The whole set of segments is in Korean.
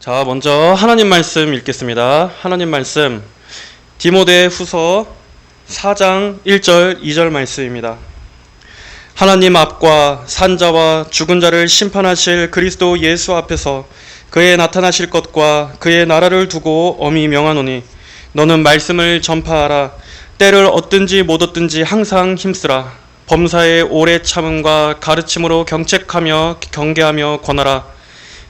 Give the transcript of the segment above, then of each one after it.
자, 먼저 하나님 말씀 읽겠습니다. 하나님 말씀 디모데후서 4장 1절 2절 말씀입니다. 하나님 앞과 산자와 죽은 자를 심판하실 그리스도 예수 앞에서 그의 나타나실 것과 그의 나라를 두고 엄히 명하노니 너는 말씀을 전파하라. 때를 얻든지 못 얻든지 항상 힘쓰라. 범사의 오래 참음과 가르침으로 경책하며 경계하며 권하라.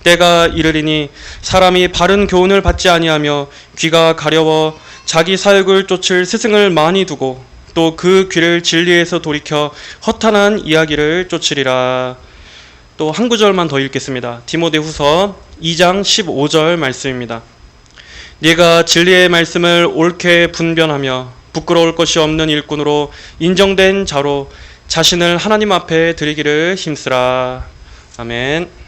때가 이르리니 사람이 바른 교훈을 받지 아니하며 귀가 가려워 자기 사욕을 쫓을 스승을 많이 두고 또 그 귀를 진리에서 돌이켜 허탄한 이야기를 쫓으리라. 또 한 구절만 더 읽겠습니다. 디모데후서 2장 15절 말씀입니다. 네가 진리의 말씀을 옳게 분변하며 부끄러울 것이 없는 일꾼으로 인정된 자로 자신을 하나님 앞에 드리기를 힘쓰라. 아멘.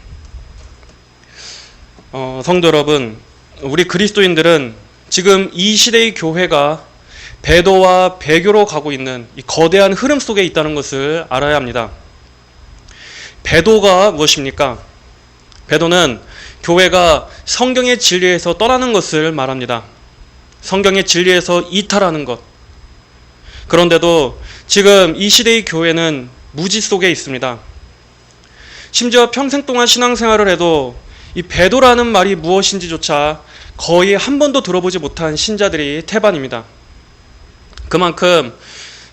성도 여러분, 우리 그리스도인들은 지금 이 시대의 교회가 배도와 배교로 가고 있는 이 거대한 흐름 속에 있다는 것을 알아야 합니다. 배도가 무엇입니까? 배도는 교회가 성경의 진리에서 떠나는 것을 말합니다. 성경의 진리에서 이탈하는 것. 그런데도 지금 이 시대의 교회는 무지 속에 있습니다. 심지어 평생 동안 신앙생활을 해도 이 배도라는 말이 무엇인지조차 거의 한 번도 들어보지 못한 신자들이 태반입니다. 그만큼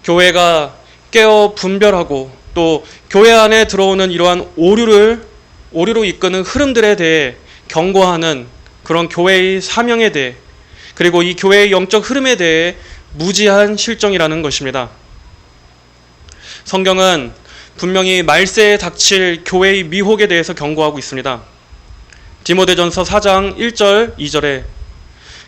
교회가 깨어 분별하고 또 교회 안에 들어오는 이러한 오류로 이끄는 흐름들에 대해 경고하는 그런 교회의 사명에 대해, 그리고 이 교회의 영적 흐름에 대해 무지한 실정이라는 것입니다. 성경은 분명히 말세에 닥칠 교회의 미혹에 대해서 경고하고 있습니다. 디모데전서 4장 1절 2절에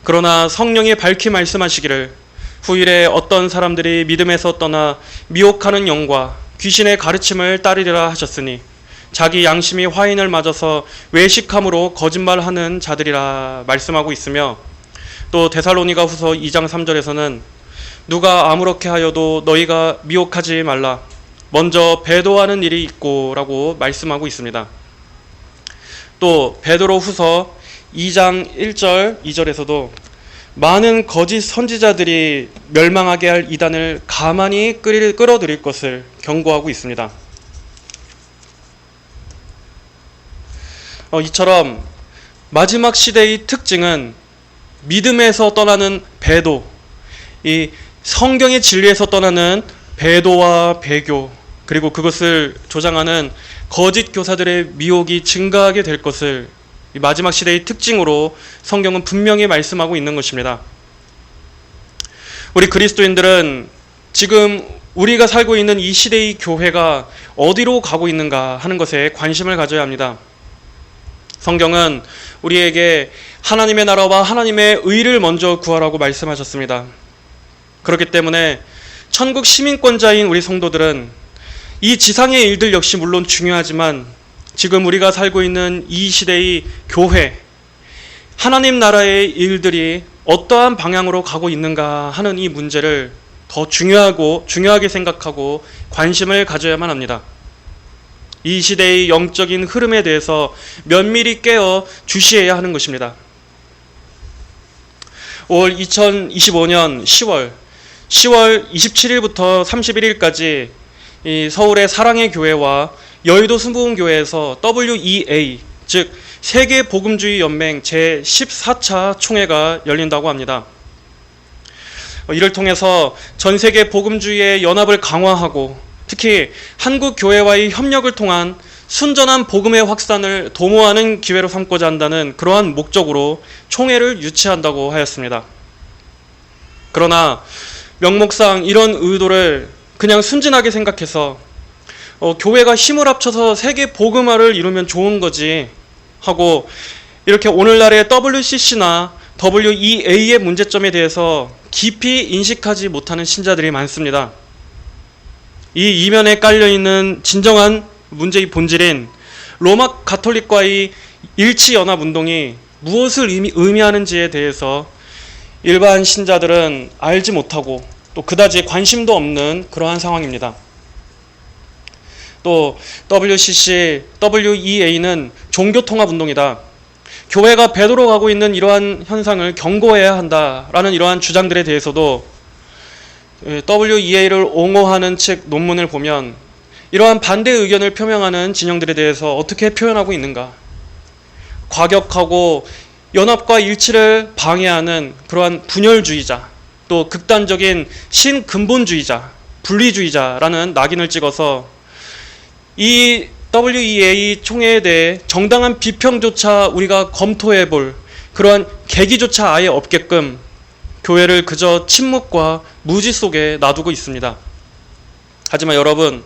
그러나 성령이 밝히 말씀하시기를 후일에 어떤 사람들이 믿음에서 떠나 미혹하는 영과 귀신의 가르침을 따르리라 하셨으니 자기 양심이 화인을 맞아서 외식함으로 거짓말하는 자들이라 말씀하고 있으며, 또 데살로니가 후서 2장 3절에서는 누가 아무렇게 하여도 너희가 미혹하지 말라. 먼저 배도하는 일이 있고 라고 말씀하고 있습니다. 또 베드로 후서 2장 1절 2절에서도 많은 거짓 선지자들이 멸망하게 할 이단을 가만히 끌어들일 것을 경고하고 있습니다. 이처럼 마지막 시대의 특징은 믿음에서 떠나는 배도, 이 성경의 진리에서 떠나는 배도와 배교, 그리고 그것을 조장하는 거짓 교사들의 미혹이 증가하게 될 것을 이 마지막 시대의 특징으로 성경은 분명히 말씀하고 있는 것입니다. 우리 그리스도인들은 지금 우리가 살고 있는 이 시대의 교회가 어디로 가고 있는가 하는 것에 관심을 가져야 합니다. 성경은 우리에게 하나님의 나라와 하나님의 의를 먼저 구하라고 말씀하셨습니다. 그렇기 때문에 천국 시민권자인 우리 성도들은 이 지상의 일들 역시 물론 중요하지만 지금 우리가 살고 있는 이 시대의 교회, 하나님 나라의 일들이 어떠한 방향으로 가고 있는가 하는 이 문제를 더 중요하게 생각하고 관심을 가져야만 합니다. 이 시대의 영적인 흐름에 대해서 면밀히 깨어 주시해야 하는 것입니다. 올 2025년 10월 27일부터 31일까지 이 서울의 사랑의 교회와 여의도 순복음교회에서 WEA, 즉 세계복음주의 연맹 제14차 총회가 열린다고 합니다. 이를 통해서 전 세계 복음주의의 연합을 강화하고 특히 한국 교회와의 협력을 통한 순전한 복음의 확산을 도모하는 기회로 삼고자 한다는 그러한 목적으로 총회를 유치한다고 하였습니다. 그러나 명목상 이런 의도를 그냥 순진하게 생각해서 교회가 힘을 합쳐서 세계 복음화를 이루면 좋은 거지 하고 이렇게 오늘날의 WCC나 WEA의 문제점에 대해서 깊이 인식하지 못하는 신자들이 많습니다. 이 이면에 깔려있는 진정한 문제의 본질인 로마 가톨릭과의 일치연합운동이 무엇을 의미하는지에 대해서 일반 신자들은 알지 못하고 또 그다지 관심도 없는 그러한 상황입니다. 또 WCC, WEA는 종교통합운동이다. 교회가 배도로 가고 있는 이러한 현상을 경고해야 한다라는 이러한 주장들에 대해서도 WEA를 옹호하는 책 논문을 보면 이러한 반대 의견을 표명하는 진영들에 대해서 어떻게 표현하고 있는가? 과격하고 연합과 일치를 방해하는 그러한 분열주의자, 또 극단적인 신근본주의자, 분리주의자라는 낙인을 찍어서 이 WEA 총회에 대해 정당한 비평조차 우리가 검토해 볼 그러한 계기조차 아예 없게끔 교회를 그저 침묵과 무지 속에 놔두고 있습니다. 하지만 여러분,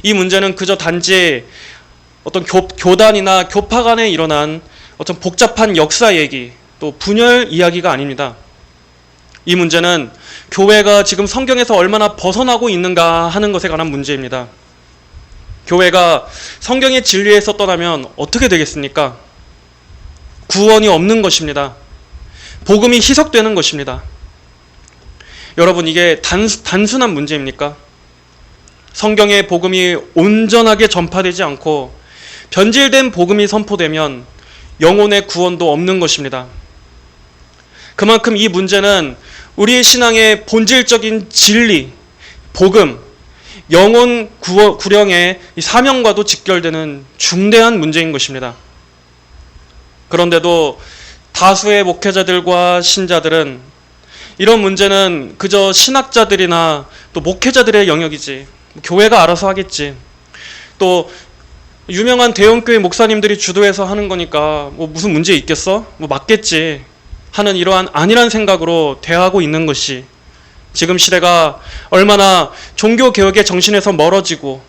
이 문제는 그저 단지 어떤 교단이나 교파 간에 일어난 어떤 복잡한 역사 얘기, 또 분열 이야기가 아닙니다. 이 문제는 교회가 지금 성경에서 얼마나 벗어나고 있는가 하는 것에 관한 문제입니다. 교회가 성경의 진리에서 떠나면 어떻게 되겠습니까? 구원이 없는 것입니다. 복음이 희석되는 것입니다. 여러분, 이게 단순한 문제입니까? 성경의 복음이 온전하게 전파되지 않고 변질된 복음이 선포되면 영혼의 구원도 없는 것입니다. 그만큼 이 문제는 우리의 신앙의 본질적인 진리, 복음, 영혼 구령의 사명과도 직결되는 중대한 문제인 것입니다. 그런데도 다수의 목회자들과 신자들은 이런 문제는 그저 신학자들이나 또 목회자들의 영역이지, 교회가 알아서 하겠지, 또 유명한 대형교회 목사님들이 주도해서 하는 거니까 뭐 무슨 문제 있겠어? 뭐 맞겠지 하는 이러한 안일한 생각으로 대하고 있는 것이 지금 시대가 얼마나 종교개혁의 정신에서 멀어지고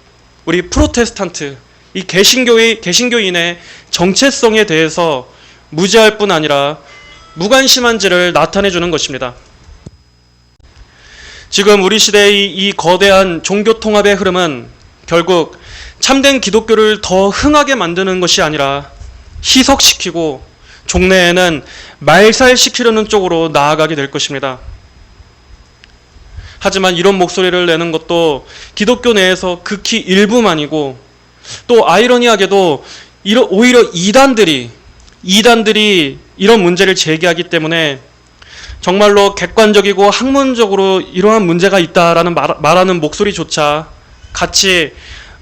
우리 프로테스탄트, 이 개신교인의 정체성에 대해서 무지할 뿐 아니라 무관심한지를 나타내주는 것입니다. 지금 우리 시대의 이 거대한 종교통합의 흐름은 결국 참된 기독교를 더 흥하게 만드는 것이 아니라 희석시키고 종래에는 말살시키려는 쪽으로 나아가게 될 것입니다. 하지만 이런 목소리를 내는 것도 기독교 내에서 극히 일부만이고, 또 아이러니하게도 오히려 이단들이 이런 문제를 제기하기 때문에 정말로 객관적이고 학문적으로 이러한 문제가 있다라는 말하는 목소리조차 같이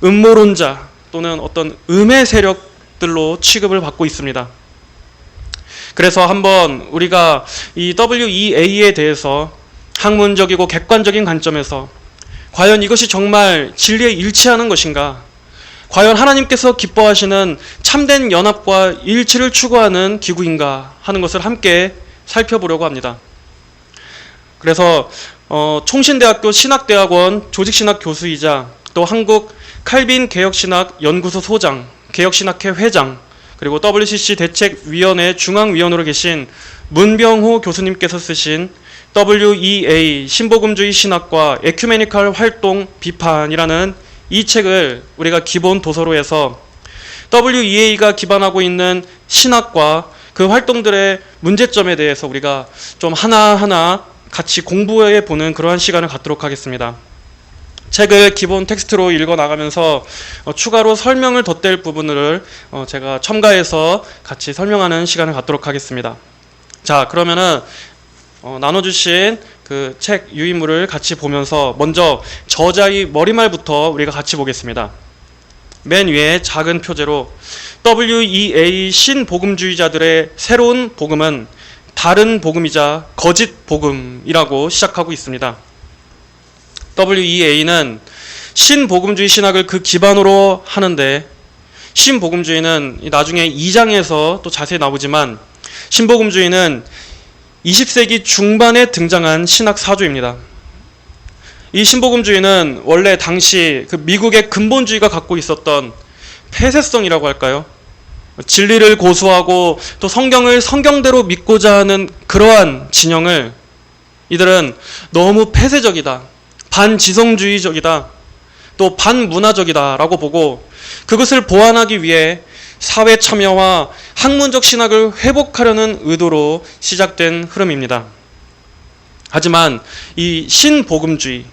음모론자 또는 어떤 음의 세력들로 취급을 받고 있습니다. 그래서 한번 우리가 이 WEA에 대해서 학문적이고 객관적인 관점에서 과연 이것이 정말 진리에 일치하는 것인가? 과연 하나님께서 기뻐하시는 참된 연합과 일치를 추구하는 기구인가 하는 것을 함께 살펴보려고 합니다. 그래서 총신대학교 신학대학원 조직신학 교수이자 또 한국 칼빈 개혁신학 연구소 소장, 개혁신학회 회장, 그리고 WCC 대책위원회 중앙위원으로 계신 문병호 교수님께서 쓰신 WEA 신복음주의 신학과 에큐메니컬 활동 비판이라는 이 책을 우리가 기본 도서로 해서 WEA가 기반하고 있는 신학과 그 활동들의 문제점에 대해서 우리가 좀 하나하나 같이 공부해 보는 그러한 시간을 갖도록 하겠습니다. 책을 기본 텍스트로 읽어 나가면서 추가로 설명을 덧댈 부분을 제가 첨가해서 같이 설명하는 시간을 갖도록 하겠습니다. 자, 그러면은 나눠주신 그 책 유인물을 같이 보면서 먼저 저자의 머리말부터 우리가 같이 보겠습니다. 맨 위에 작은 표제로 WEA 신복음주의자들의 새로운 복음은 다른 복음이자 거짓 복음이라고 시작하고 있습니다. WEA는 신복음주의 신학을 그 기반으로 하는데, 신복음주의는 나중에 2장에서 또 자세히 나오지만 신복음주의는 20세기 중반에 등장한 신학 사조입니다. 이 신복음주의는 원래 당시 그 미국의 근본주의가 갖고 있었던 폐쇄성이라고 할까요? 진리를 고수하고 또 성경을 성경대로 믿고자 하는 그러한 진영을 이들은 너무 폐쇄적이다, 반지성주의적이다, 또 반문화적이다 라고 보고 그것을 보완하기 위해 사회 참여와 학문적 신학을 회복하려는 의도로 시작된 흐름입니다. 하지만 이 신복음주의,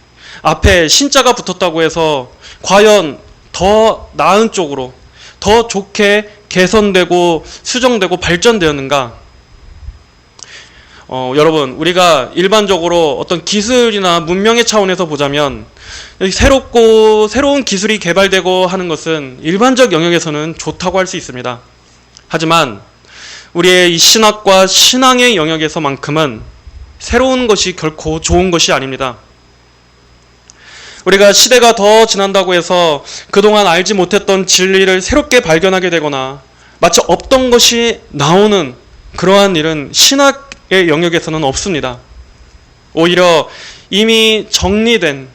앞에 신자가 붙었다고 해서 과연 더 나은 쪽으로, 더 좋게 개선되고 수정되고 발전되었는가? 여러분, 우리가 일반적으로 어떤 기술이나 문명의 차원에서 보자면 새로운 기술이 개발되고 하는 것은 일반적 영역에서는 좋다고 할 수 있습니다. 하지만 우리의 이 신학과 신앙의 영역에서만큼은 새로운 것이 결코 좋은 것이 아닙니다. 우리가 시대가 더 지난다고 해서 그동안 알지 못했던 진리를 새롭게 발견하게 되거나 마치 없던 것이 나오는 그러한 일은 신학의 영역에서는 없습니다. 오히려 이미 정리된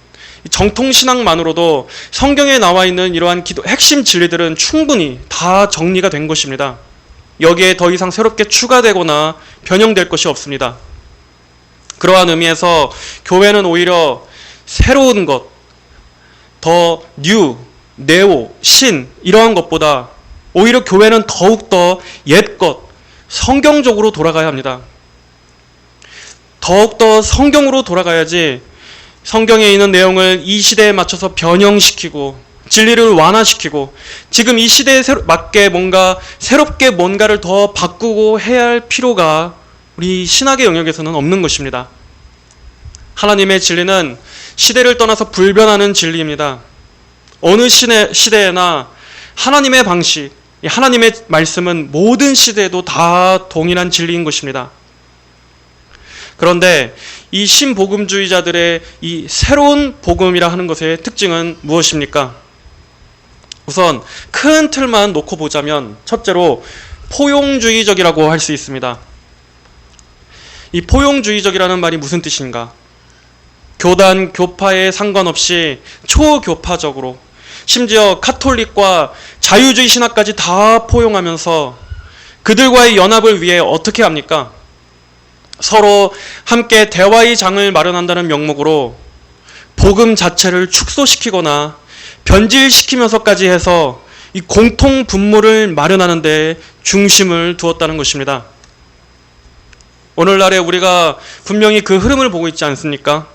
정통신학만으로도 성경에 나와 있는 이러한 핵심 진리들은 충분히 다 정리가 된 것입니다. 여기에 더 이상 새롭게 추가되거나 변형될 것이 없습니다. 그러한 의미에서 교회는 오히려 새로운 것, 더 뉴, 네오, 신 이러한 것보다 오히려 교회는 더욱더 옛것, 성경적으로 돌아가야 합니다. 더욱더 성경으로 돌아가야지 성경에 있는 내용을 이 시대에 맞춰서 변형시키고 진리를 완화시키고 지금 이 시대에 맞게 새롭게 뭔가를 더 바꾸고 해야 할 필요가 우리 신학의 영역에서는 없는 것입니다. 하나님의 진리는 시대를 떠나서 불변하는 진리입니다. 어느 시대에나 하나님의 방식, 하나님의 말씀은 모든 시대에도 다 동일한 진리인 것입니다. 그런데 이 신복음주의자들의 이 새로운 복음이라 하는 것의 특징은 무엇입니까? 우선 큰 틀만 놓고 보자면 첫째로 포용주의적이라고 할 수 있습니다. 이 포용주의적이라는 말이 무슨 뜻인가? 교단, 교파에 상관없이 초교파적으로 심지어 카톨릭과 자유주의 신학까지 다 포용하면서 그들과의 연합을 위해 어떻게 합니까? 서로 함께 대화의 장을 마련한다는 명목으로 복음 자체를 축소시키거나 변질시키면서까지 해서 이 공통 분모를 마련하는 데 중심을 두었다는 것입니다. 오늘날에 우리가 분명히 그 흐름을 보고 있지 않습니까?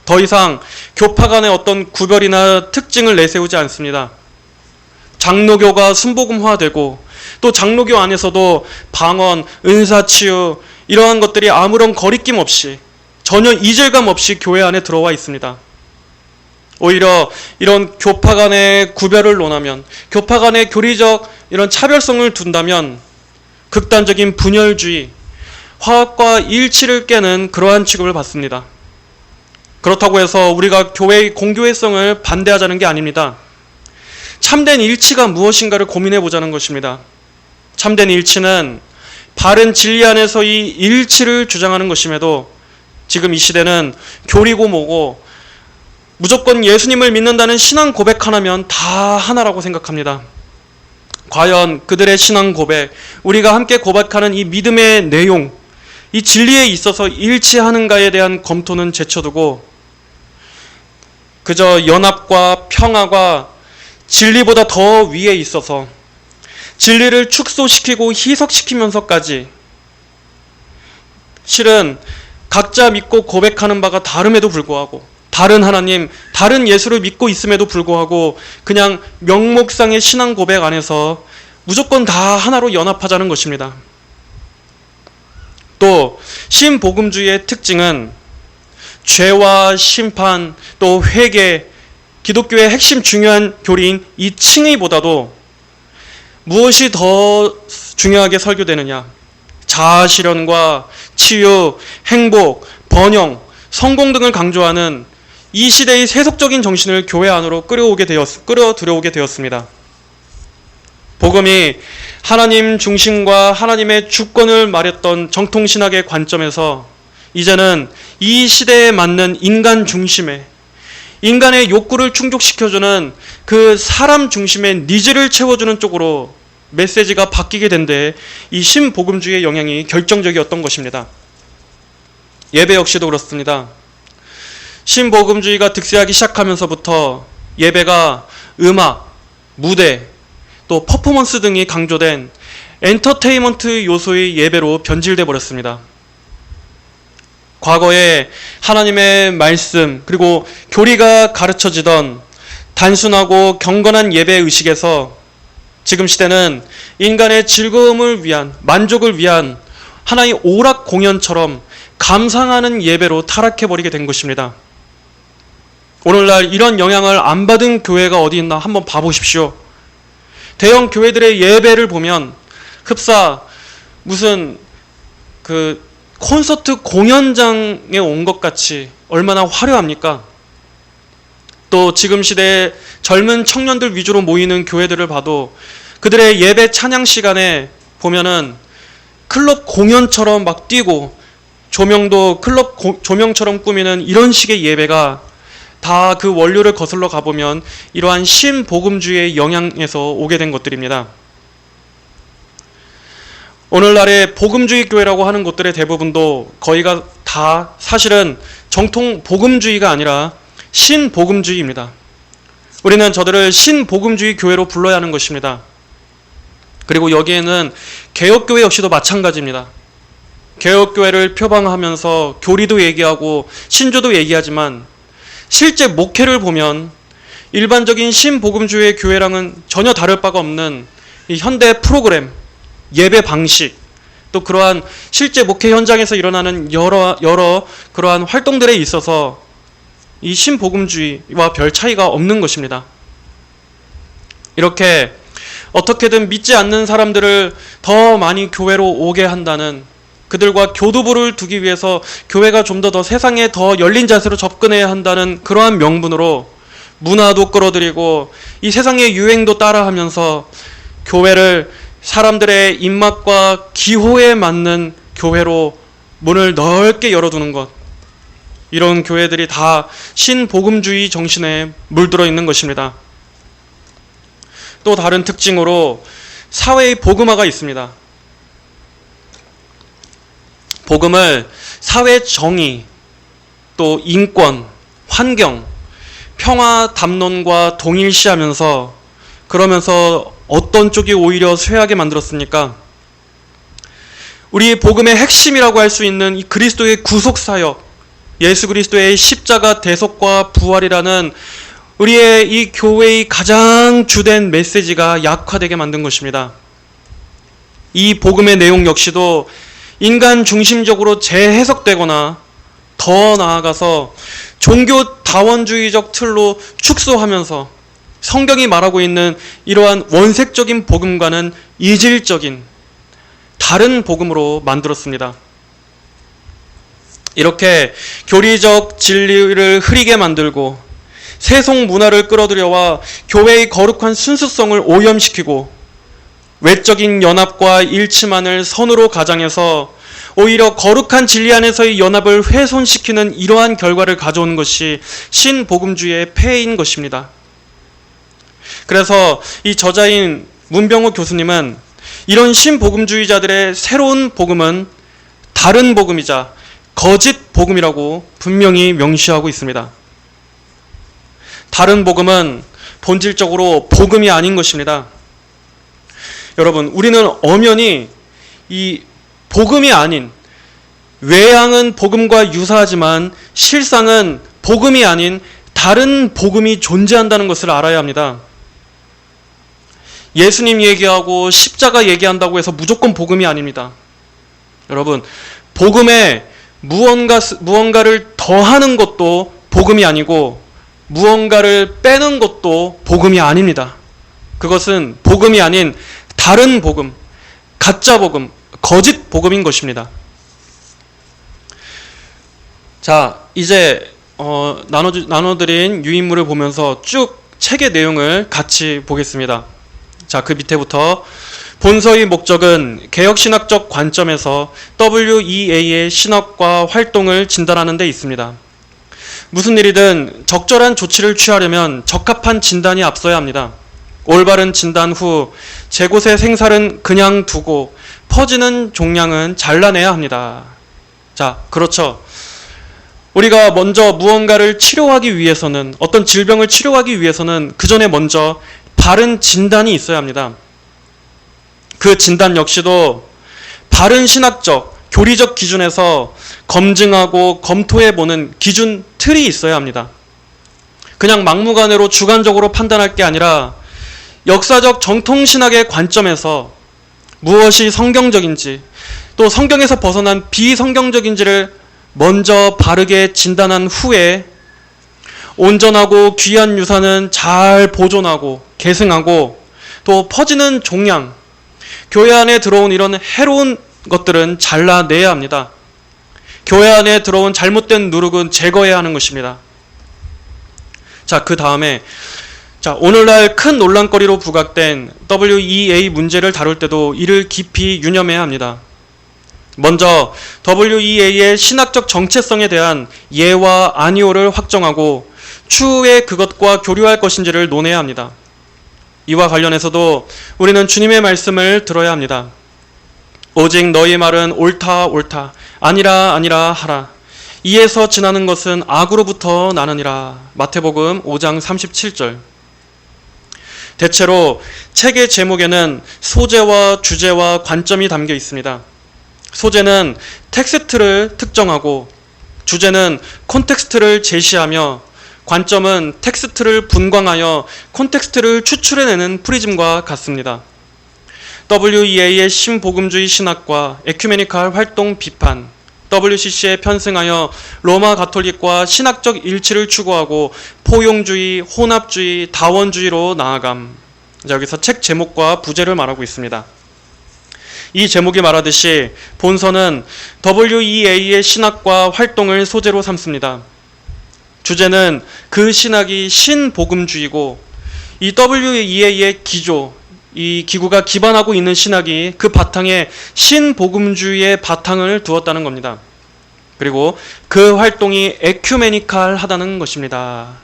더 이상 교파 간의 어떤 구별이나 특징을 내세우지 않습니다. 장로교가 순복음화되고 또 장로교 안에서도 방언, 은사치유 이러한 것들이 아무런 거리낌 없이 전혀 이질감 없이 교회 안에 들어와 있습니다. 오히려 이런 교파 간의 구별을 논하면 교파 간의 교리적 이런 차별성을 둔다면 극단적인 분열주의, 화합과 일치를 깨는 그러한 취급을 받습니다. 그렇다고 해서 우리가 교회의 공교회성을 반대하자는 게 아닙니다. 참된 일치가 무엇인가를 고민해 보자는 것입니다. 참된 일치는 바른 진리 안에서의 일치를 주장하는 것임에도 지금 이 시대는 교리고 뭐고 무조건 예수님을 믿는다는 신앙 고백 하나면 다 하나라고 생각합니다. 과연 그들의 신앙 고백, 우리가 함께 고백하는 이 믿음의 내용, 이 진리에 있어서 일치하는가에 대한 검토는 제쳐두고 그저 연합과 평화가 진리보다 더 위에 있어서 진리를 축소시키고 희석시키면서까지 실은 각자 믿고 고백하는 바가 다름에도 불구하고 다른 하나님, 다른 예수를 믿고 있음에도 불구하고 그냥 명목상의 신앙 고백 안에서 무조건 다 하나로 연합하자는 것입니다. 또 신복음주의의 특징은 죄와 심판, 또 회개, 기독교의 핵심 중요한 교리인 이 칭의보다도 무엇이 더 중요하게 설교되느냐? 자아실현과 치유, 행복, 번영, 성공 등을 강조하는 이 시대의 세속적인 정신을 교회 안으로 끌어들여오게 되었습니다. 복음이 하나님 중심과 하나님의 주권을 말했던 정통신학의 관점에서 이제는 이 시대에 맞는 인간 중심의 인간의 욕구를 충족시켜주는 그 사람 중심의 니즈를 채워주는 쪽으로 메시지가 바뀌게 된 데 이 신복음주의의 영향이 결정적이었던 것입니다. 예배 역시도 그렇습니다. 신복음주의가 득세하기 시작하면서부터 예배가 음악, 무대, 또 퍼포먼스 등이 강조된 엔터테인먼트 요소의 예배로 변질돼 버렸습니다. 과거에 하나님의 말씀 그리고 교리가 가르쳐지던 단순하고 경건한 예배 의식에서 지금 시대는 인간의 즐거움을 위한, 만족을 위한 하나의 오락 공연처럼 감상하는 예배로 타락해버리게 된 것입니다. 오늘날 이런 영향을 안 받은 교회가 어디 있나 한번 봐보십시오. 대형 교회들의 예배를 보면 흡사 무슨 콘서트 공연장에 온 것 같이 얼마나 화려합니까? 또 지금 시대에 젊은 청년들 위주로 모이는 교회들을 봐도 그들의 예배 찬양 시간에 보면은 클럽 공연처럼 막 뛰고 조명도 클럽 조명처럼 꾸미는 이런 식의 예배가 다 그 원료를 거슬러 가보면 이러한 신복음주의의 영향에서 오게 된 것들입니다. 오늘날의 복음주의 교회라고 하는 곳들의 대부분도 거의가 다 사실은 정통 복음주의가 아니라 신복음주의입니다. 우리는 저들을 신복음주의 교회로 불러야 하는 것입니다. 그리고 여기에는 개혁교회 역시도 마찬가지입니다. 개혁교회를 표방하면서 교리도 얘기하고 신조도 얘기하지만 실제 목회를 보면 일반적인 신복음주의 교회랑은 전혀 다를 바가 없는 이 현대 프로그램, 예배 방식, 또 그러한 실제 목회 현장에서 일어나는 여러 그러한 활동들에 있어서 이 신복음주의와 별 차이가 없는 것입니다. 이렇게 어떻게든 믿지 않는 사람들을 더 많이 교회로 오게 한다는, 그들과 교두보를 두기 위해서 교회가 좀 더 세상에 더 열린 자세로 접근해야 한다는 그러한 명분으로 문화도 끌어들이고 이 세상의 유행도 따라하면서 교회를 사람들의 입맛과 기호에 맞는 교회로 문을 넓게 열어두는 것, 이런 교회들이 다 신복음주의 정신에 물들어 있는 것입니다. 또 다른 특징으로 사회의 복음화가 있습니다. 복음을 사회 정의, 또 인권, 환경, 평화 담론과 동일시하면서, 그러면서 어떤 쪽이 오히려 쇠하게 만들었습니까? 우리 복음의 핵심이라고 할 수 있는 이 그리스도의 구속사역, 예수 그리스도의 십자가 대속과 부활이라는 우리의 이 교회의 가장 주된 메시지가 약화되게 만든 것입니다. 이 복음의 내용 역시도 인간 중심적으로 재해석되거나 더 나아가서 종교 다원주의적 틀로 축소하면서 성경이 말하고 있는 이러한 원색적인 복음과는 이질적인 다른 복음으로 만들었습니다. 이렇게 교리적 진리를 흐리게 만들고 세속 문화를 끌어들여와 교회의 거룩한 순수성을 오염시키고 외적인 연합과 일치만을 선으로 가장해서 오히려 거룩한 진리 안에서의 연합을 훼손시키는 이러한 결과를 가져오는 것이 신복음주의의 폐해인 것입니다. 그래서 이 저자인 문병호 교수님은 이런 신복음주의자들의 새로운 복음은 다른 복음이자 거짓 복음이라고 분명히 명시하고 있습니다. 다른 복음은 본질적으로 복음이 아닌 것입니다. 여러분, 우리는 엄연히 이 복음이 아닌, 외양은 복음과 유사하지만 실상은 복음이 아닌 다른 복음이 존재한다는 것을 알아야 합니다. 예수님 얘기하고 십자가 얘기한다고 해서 무조건 복음이 아닙니다. 여러분, 복음에 무언가를 더하는 것도 복음이 아니고 무언가를 빼는 것도 복음이 아닙니다. 그것은 복음이 아닌 다른 복음, 가짜 복음, 거짓 복음인 것입니다. 자, 이제 나눠드린 유인물을 보면서 쭉 책의 내용을 같이 보겠습니다. 자, 그 밑에부터 본서의 목적은 개혁신학적 관점에서 WEA의 신학과 활동을 진단하는 데 있습니다. 무슨 일이든 적절한 조치를 취하려면 적합한 진단이 앞서야 합니다. 올바른 진단 후 제곳의 생살은 그냥 두고 퍼지는 종량은 잘라내야 합니다. 자, 그렇죠. 우리가 먼저 무언가를 치료하기 위해서는, 어떤 질병을 치료하기 위해서는 그 전에 먼저 바른 진단이 있어야 합니다. 그 진단 역시도 바른 신학적, 교리적 기준에서 검증하고 검토해보는 기준 틀이 있어야 합니다. 그냥 막무가내로 주관적으로 판단할 게 아니라 역사적 정통신학의 관점에서 무엇이 성경적인지, 또 성경에서 벗어난 비성경적인지를 먼저 바르게 진단한 후에 온전하고 귀한 유산은 잘 보존하고 계승하고 또 퍼지는 종양, 교회 안에 들어온 이런 해로운 것들은 잘라내야 합니다. 교회 안에 들어온 잘못된 누룩은 제거해야 하는 것입니다. 자, 그 다음에 오늘날 큰 논란거리로 부각된 WEA 문제를 다룰 때도 이를 깊이 유념해야 합니다. 먼저 WEA의 신학적 정체성에 대한 예와 아니오를 확정하고 추후에 그것과 교류할 것인지를 논해야 합니다. 이와 관련해서도 우리는 주님의 말씀을 들어야 합니다. 오직 너희 말은 옳다 옳다 아니라 아니라 하라. 이에서 지나는 것은 악으로부터 나느니라. 마태복음 5장 37절. 대체로 책의 제목에는 소재와 주제와 관점이 담겨 있습니다. 소재는 텍스트를 특정하고 주제는 콘텍스트를 제시하며 관점은 텍스트를 분광하여 콘텍스트를 추출해내는 프리즘과 같습니다. WEA의 신복음주의 신학과 에큐메니칼 활동 비판, WCC에 편승하여 로마 가톨릭과 신학적 일치를 추구하고 포용주의, 혼합주의, 다원주의로 나아감. 여기서 책 제목과 부제를 말하고 있습니다. 이 제목이 말하듯이 본서는 WEA의 신학과 활동을 소재로 삼습니다. 주제는 그 신학이 신복음주의고 이 WEA의 기조, 이 기구가 기반하고 있는 신학이 그 바탕에 신복음주의의 바탕을 두었다는 겁니다. 그리고 그 활동이 에큐메니칼하다는 것입니다.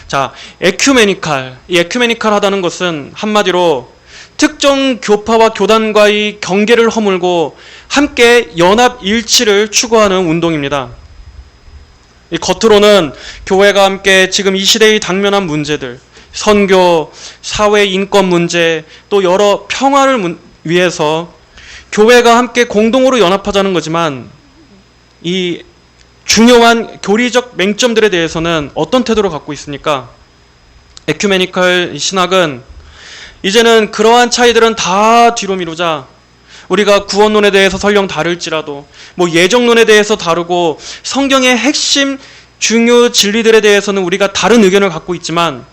자, 에큐메니칼. 이 에큐메니칼하다는 것은 한마디로 특정 교파와 교단과의 경계를 허물고 함께 연합 일치를 추구하는 운동입니다. 이 겉으로는 교회가 함께 지금 이 시대에 당면한 문제들, 선교, 사회 인권 문제, 또 여러 평화를 위해서 교회가 함께 공동으로 연합하자는 거지만 이 중요한 교리적 맹점들에 대해서는 어떤 태도를 갖고 있습니까? 에큐메니컬 신학은 이제는 그러한 차이들은 다 뒤로 미루자. 우리가 구원론에 대해서 설령 다룰지라도 예정론에 대해서 다루고 성경의 핵심 중요 진리들에 대해서는 우리가 다른 의견을 갖고 있지만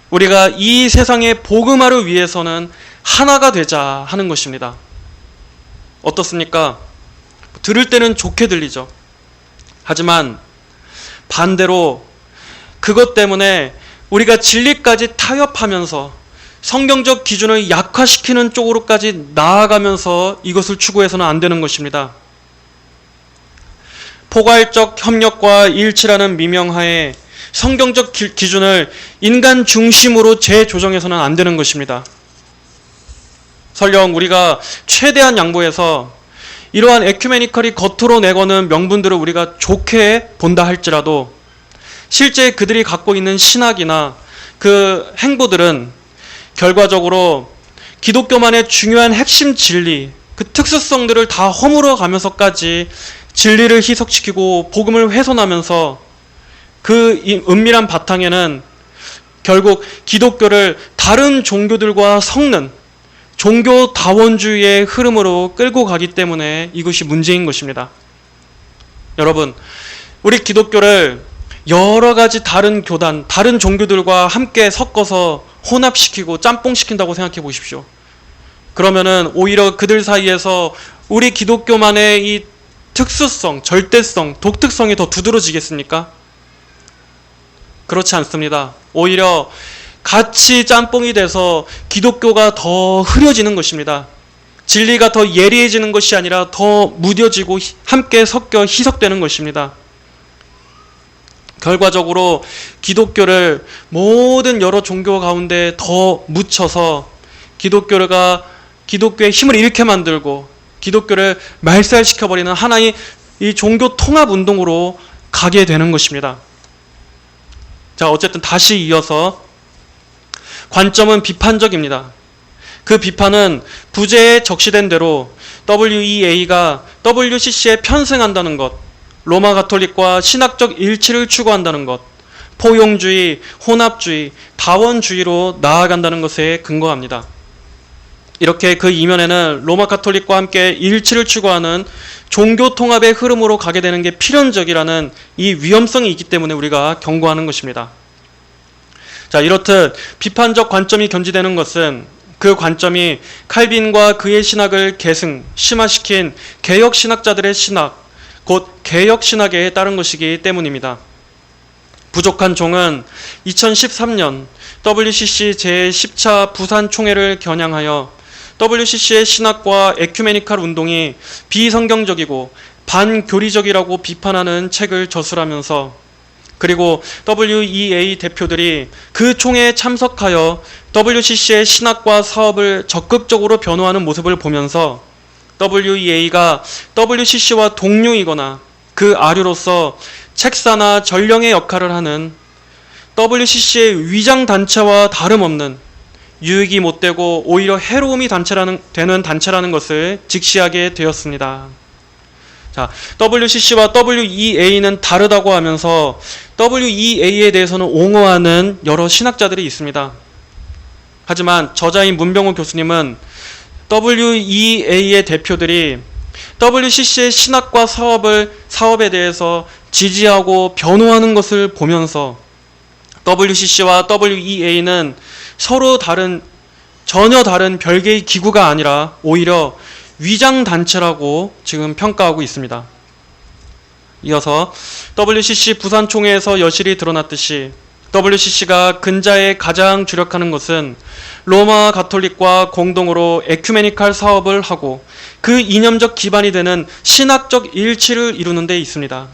우리가 이 세상의 복음화를 위해서는 하나가 되자 하는 것입니다. 어떻습니까? 들을 때는 좋게 들리죠. 하지만 반대로 그것 때문에 우리가 진리까지 타협하면서 성경적 기준을 약화시키는 쪽으로까지 나아가면서 이것을 추구해서는 안 되는 것입니다. 포괄적 협력과 일치라는 미명하에 성경적 기준을 인간 중심으로 재조정해서는 안 되는 것입니다. 설령 우리가 최대한 양보해서 이러한 에큐메니컬이 겉으로 내거는 명분들을 우리가 좋게 본다 할지라도 실제 그들이 갖고 있는 신학이나 그 행보들은 결과적으로 기독교만의 중요한 핵심 진리, 그 특수성들을 다 허물어 가면서까지 진리를 희석시키고 복음을 훼손하면서 그 은밀한 바탕에는 결국 기독교를 다른 종교들과 섞는 종교 다원주의의 흐름으로 끌고 가기 때문에 이것이 문제인 것입니다. 여러분, 우리 기독교를 여러 가지 다른 교단, 다른 종교들과 함께 섞어서 혼합시키고 짬뽕시킨다고 생각해 보십시오. 그러면은 오히려 그들 사이에서 우리 기독교만의 이 특수성, 절대성, 독특성이 더 두드러지겠습니까? 그렇지 않습니다. 오히려 같이 짬뽕이 돼서 기독교가 더 흐려지는 것입니다. 진리가 더 예리해지는 것이 아니라 더 무뎌지고 함께 섞여 희석되는 것입니다. 결과적으로 기독교를 모든 여러 종교 가운데 더 묻혀서 기독교의 힘을 잃게 만들고 기독교를 말살시켜버리는 하나의 이 종교 통합 운동으로 가게 되는 것입니다. 자, 어쨌든 다시 이어서 관점은 비판적입니다. 그 비판은 부제에 적시된 대로 WEA가 WCC에 편승한다는 것, 로마 가톨릭과 신학적 일치를 추구한다는 것, 포용주의, 혼합주의, 다원주의로 나아간다는 것에 근거합니다. 이렇게 그 이면에는 로마 가톨릭과 함께 일치를 추구하는 종교 통합의 흐름으로 가게 되는 게 필연적이라는 이 위험성이 있기 때문에 우리가 경고하는 것입니다. 자, 이렇듯 비판적 관점이 견지되는 것은 그 관점이 칼빈과 그의 신학을 계승, 심화시킨 개혁신학자들의 신학, 곧 개혁신학에 따른 것이기 때문입니다. 부족한 종은 2013년 WCC 제10차 부산 총회를 겨냥하여 WCC의 신학과 에큐메니칼 운동이 비성경적이고 반교리적이라고 비판하는 책을 저술하면서, 그리고 WEA 대표들이 그 총회에 참석하여 WCC의 신학과 사업을 적극적으로 변호하는 모습을 보면서 WEA가 WCC와 동료이거나 그 아류로서 책사나 전령의 역할을 하는 WCC의 위장단체와 다름없는 유익이 못되고 오히려 해로움이 되는 단체라는 것을 직시하게 되었습니다. 자, WCC와 WEA는 다르다고 하면서 WEA에 대해서는 옹호하는 여러 신학자들이 있습니다. 하지만 저자인 문병호 교수님은 WEA의 대표들이 WCC의 신학과 사업에 대해서 지지하고 변호하는 것을 보면서 WCC와 WEA는 전혀 다른 별개의 기구가 아니라 오히려 위장단체라고 지금 평가하고 있습니다. 이어서 WCC 부산 총회에서 여실히 드러났듯이 WCC가 근자에 가장 주력하는 것은 로마 가톨릭과 공동으로 에큐메니칼 사업을 하고 그 이념적 기반이 되는 신학적 일치를 이루는 데 있습니다.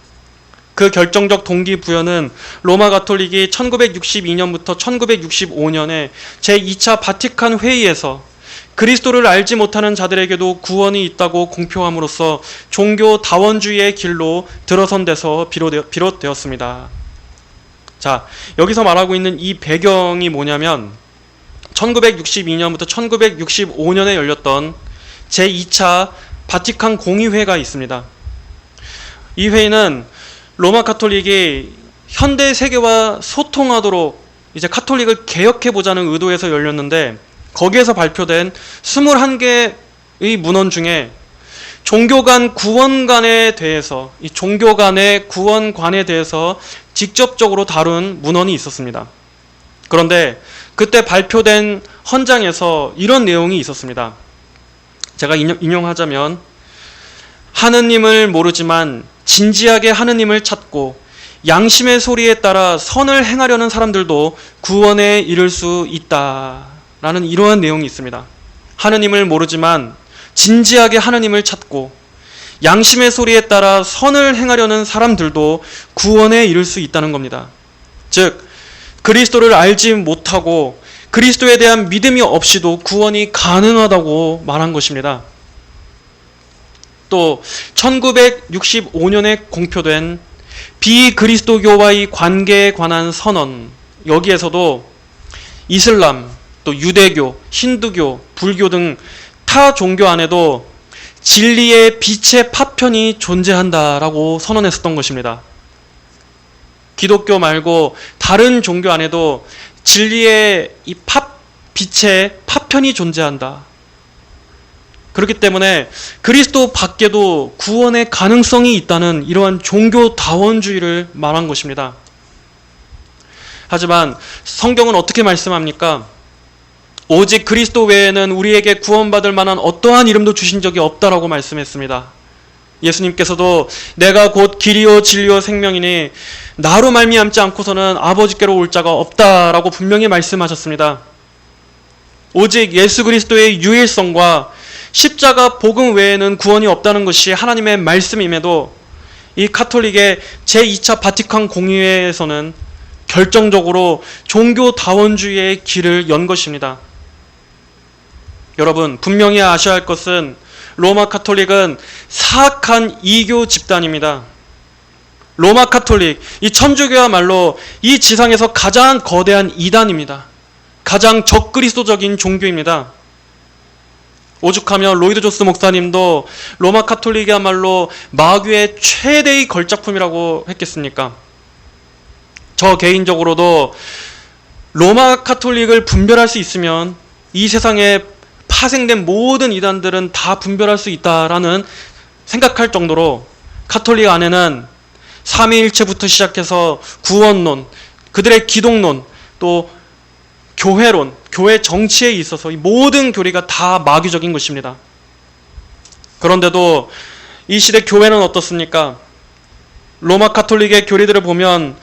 그 결정적 동기부여는 로마 가톨릭이 1962년부터 1965년에 제2차 바티칸 회의에서 그리스도를 알지 못하는 자들에게도 구원이 있다고 공표함으로써 종교 다원주의의 길로 들어선 데서 비롯되었습니다. 자, 여기서 말하고 있는 이 배경이 뭐냐면 1962년부터 1965년에 열렸던 제2차 바티칸 공의회가 있습니다. 이 회의는 로마 가톨릭이 현대 세계와 소통하도록 이제 가톨릭을 개혁해보자는 의도에서 열렸는데, 거기에서 발표된 21개의 문헌 중에 종교 간 구원관에 대해서, 이 종교 간의 구원관에 대해서 직접적으로 다룬 문헌이 있었습니다. 그런데 그때 발표된 헌장에서 이런 내용이 있었습니다. 제가 인용하자면, 하느님을 모르지만 진지하게 하느님을 찾고 양심의 소리에 따라 선을 행하려는 사람들도 구원에 이를 수 있다라는 이러한 내용이 있습니다. 하느님을 모르지만 진지하게 하느님을 찾고 양심의 소리에 따라 선을 행하려는 사람들도 구원에 이를 수 있다는 겁니다. 즉, 그리스도를 알지 못하고 그리스도에 대한 믿음이 없이도 구원이 가능하다고 말한 것입니다. 또 1965년에 공표된 비그리스도교와의 관계에 관한 선언, 여기에서도 이슬람, 또 유대교, 힌두교, 불교 등 타 종교 안에도 진리의 빛의 파편이 존재한다라고 선언했었던 것입니다. 기독교 말고 다른 종교 안에도 진리의 이 빛의 파편이 존재한다. 그렇기 때문에 그리스도 밖에도 구원의 가능성이 있다는 이러한 종교 다원주의를 말한 것입니다. 하지만 성경은 어떻게 말씀합니까? 오직 그리스도 외에는 우리에게 구원받을 만한 어떠한 이름도 주신 적이 없다라고 말씀했습니다. 예수님께서도 내가 곧 길이요 진리요 생명이니 나로 말미암지 않고서는 아버지께로 올 자가 없다라고 분명히 말씀하셨습니다. 오직 예수 그리스도의 유일성과 십자가 복음 외에는 구원이 없다는 것이 하나님의 말씀임에도 이 가톨릭의 제2차 바티칸 공의회에서는 결정적으로 종교 다원주의의 길을 연 것입니다. 여러분, 분명히 아셔야 할 것은 로마 가톨릭은 사악한 이교 집단입니다. 로마 가톨릭, 이 천주교야말로 이 지상에서 가장 거대한 이단입니다. 가장 적그리스도적인 종교입니다. 오죽하면 로이드 조스 목사님도 로마 가톨릭이야말로 마귀의 최대의 걸작품이라고 했겠습니까? 저 개인적으로도 로마 카톨릭을 분별할 수 있으면 이 세상에 파생된 모든 이단들은 다 분별할 수 있다라는 생각할 정도로 카톨릭 안에는 삼위일체부터 시작해서 구원론, 그들의 기독론, 또 교회론, 교회 정치에 있어서 이 모든 교리가 다 마귀적인 것입니다. 그런데도 이 시대 교회는 어떻습니까? 로마 카톨릭의 교리들을 보면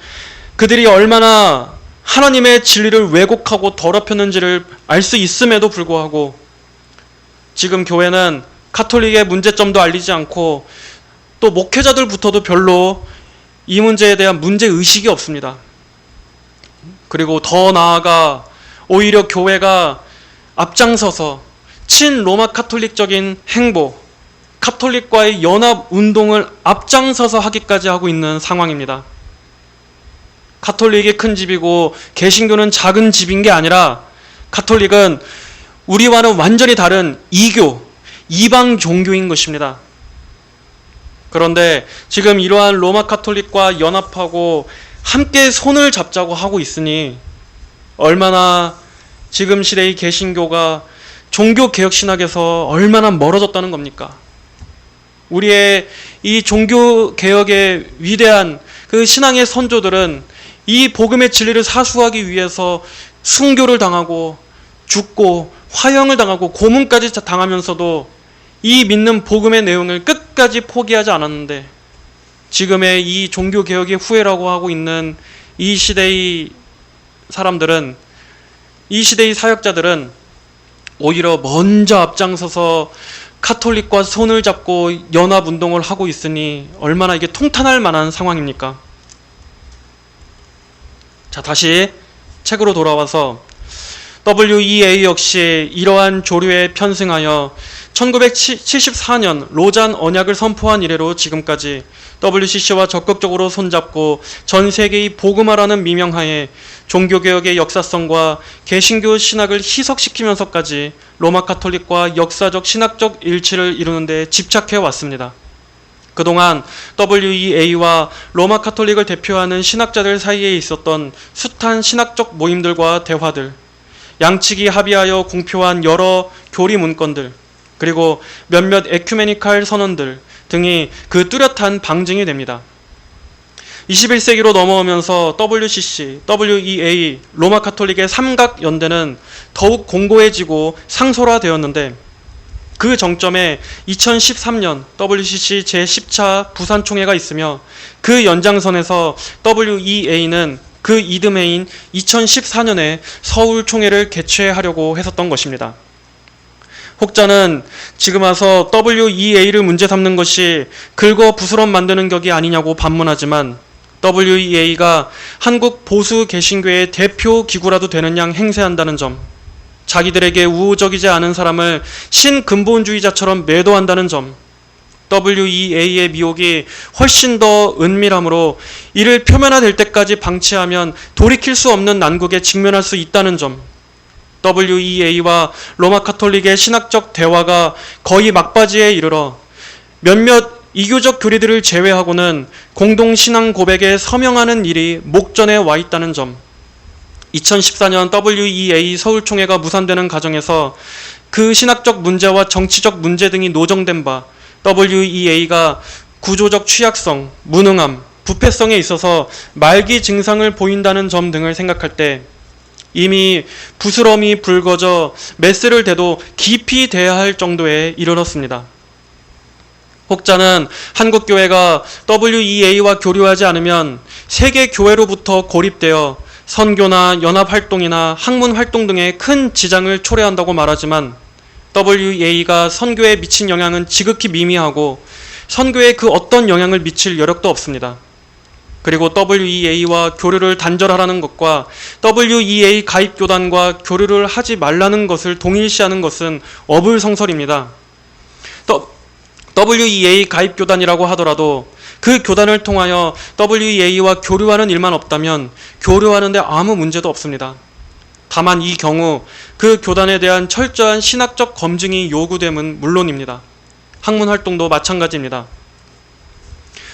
그들이 얼마나 하나님의 진리를 왜곡하고 더럽혔는지를 알 수 있음에도 불구하고 지금 교회는 카톨릭의 문제점도 알리지 않고 또 목회자들부터도 별로 이 문제에 대한 문제의식이 없습니다. 그리고 더 나아가 오히려 교회가 앞장서서 친로마 카톨릭적인 행보, 카톨릭과의 연합운동을 앞장서서 하기까지 하고 있는 상황입니다. 카톨릭이 큰 집이고 개신교는 작은 집인 게 아니라 카톨릭은 우리와는 완전히 다른 이교, 이방 종교인 것입니다. 그런데 지금 이러한 로마 카톨릭과 연합하고 함께 손을 잡자고 하고 있으니 얼마나 지금 시대의 개신교가 종교개혁신학에서 얼마나 멀어졌다는 겁니까? 우리의 이 종교개혁의 위대한 그 신앙의 선조들은 이 복음의 진리를 사수하기 위해서 순교를 당하고 죽고 화형을 당하고 고문까지 당하면서도 이 믿는 복음의 내용을 끝까지 포기하지 않았는데 지금의 이 종교개혁의 후예라고 하고 있는 이 시대의 사람들은, 이 시대의 사역자들은 오히려 먼저 앞장서서 카톨릭과 손을 잡고 연합운동을 하고 있으니 얼마나 이게 통탄할 만한 상황입니까? 자, 다시 책으로 돌아와서 WEA 역시 이러한 조류에 편승하여 1974년 로잔 언약을 선포한 이래로 지금까지 WCC와 적극적으로 손잡고 전 세계의 복음화라는 미명하에 종교개혁의 역사성과 개신교 신학을 희석시키면서까지 로마 카톨릭과 역사적 신학적 일치를 이루는 데 집착해 왔습니다. 그동안 WEA와 로마 카톨릭을 대표하는 신학자들 사이에 있었던 숱한 신학적 모임들과 대화들, 양측이 합의하여 공표한 여러 교리 문건들, 그리고 몇몇 에큐메니칼 선언들 등이 그 뚜렷한 방증이 됩니다. 21세기로 넘어오면서 WCC, WEA, 로마 카톨릭의 삼각 연대는 더욱 공고해지고 상설화되었는데 그 정점에 2013년 WCC 제10차 부산총회가 있으며 그 연장선에서 WEA는 그 이듬해인 2014년에 서울총회를 개최하려고 했었던 것입니다. 혹자는 지금 와서 WEA를 문제 삼는 것이 긁어 부스럼 만드는 격이 아니냐고 반문하지만 WEA가 한국 보수 개신교의 대표 기구라도 되는 양 행세한다는 점, 자기들에게 우호적이지 않은 사람을 신근본주의자처럼 매도한다는 점, WEA의 미혹이 훨씬 더 은밀함으로 이를 표면화될 때까지 방치하면 돌이킬 수 없는 난국에 직면할 수 있다는 점, WEA와 로마 카톨릭의 신학적 대화가 거의 막바지에 이르러 몇몇 이교적 교리들을 제외하고는 공동신앙 고백에 서명하는 일이 목전에 와 있다는 점, 2014년 WEA 서울총회가 무산되는 과정에서 그 신학적 문제와 정치적 문제 등이 노정된 바 WEA가 구조적 취약성, 무능함, 부패성에 있어서 말기 증상을 보인다는 점 등을 생각할 때 이미 부스럼이 붉어져 메스를 대도 깊이 대야 할 정도에 이르렀습니다. 혹자는 한국교회가 WEA와 교류하지 않으면 세계 교회로부터 고립되어 선교나 연합활동이나 학문활동 등에 큰 지장을 초래한다고 말하지만 WEA가 선교에 미친 영향은 지극히 미미하고 선교에 그 어떤 영향을 미칠 여력도 없습니다. 그리고 WEA와 교류를 단절하라는 것과 WEA 가입교단과 교류를 하지 말라는 것을 동일시하는 것은 어불성설입니다. WEA 가입교단이라고 하더라도 그 교단을 통하여 WEA와 교류하는 일만 없다면 교류하는데 아무 문제도 없습니다. 다만 이 경우 그 교단에 대한 철저한 신학적 검증이 요구됨은 물론입니다. 학문활동도 마찬가지입니다.